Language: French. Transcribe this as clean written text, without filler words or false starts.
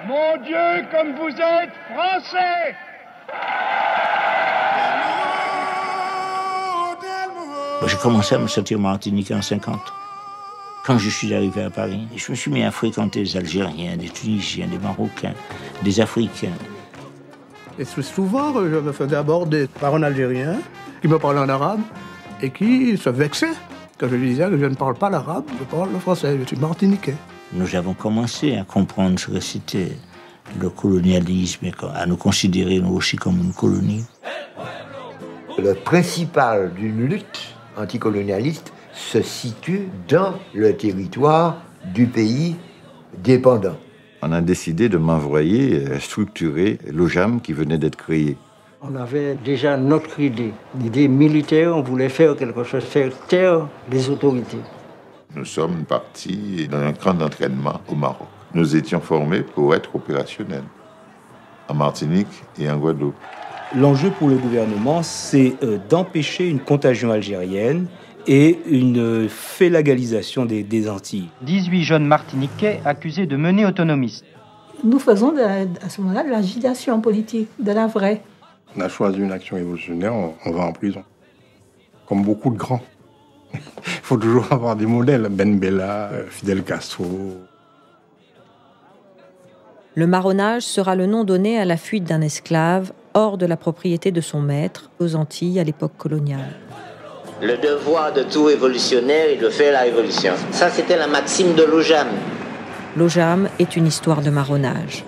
Mon Dieu, comme vous êtes français! J'ai commencé à me sentir martiniquais en 50. Quand je suis arrivé à Paris, je me suis mis à fréquenter des Algériens, des Tunisiens, des Marocains, des Africains. Et souvent, je me faisais aborder par un Algérien qui me parlait en arabe et qui se vexait quand je lui disais que je ne parle pas l'arabe, je parle le français, je suis martiniquais. Nous avons commencé à comprendre ce que c'était le colonialisme et à nous considérer nous aussi comme une colonie. Le principal d'une lutte anticolonialiste se situe dans le territoire du pays dépendant. On a décidé de m'envoyer structurer l'OJAM qui venait d'être créé. On avait déjà notre l'idée militaire, on voulait faire quelque chose, faire taire les autorités. Nous sommes partis dans un camp d'entraînement au Maroc. Nous étions formés pour être opérationnels en Martinique et en Guadeloupe. L'enjeu pour le gouvernement, c'est d'empêcher une contagion algérienne et une félagalisation des Antilles. 18 jeunes Martiniquais accusés de menées autonomistes. Nous faisons à ce moment-là de l'agitation politique, de la vraie. On a choisi une action révolutionnaire, on va en prison. Comme beaucoup de grands. Il faut toujours avoir des modèles. Ben Bella, Fidel Castro. Le marronnage sera le nom donné à la fuite d'un esclave hors de la propriété de son maître aux Antilles à l'époque coloniale. Le devoir de tout révolutionnaire est de faire la révolution. Ça, c'était la maxime de l'OJAM. L'OJAM est une histoire de marronnage.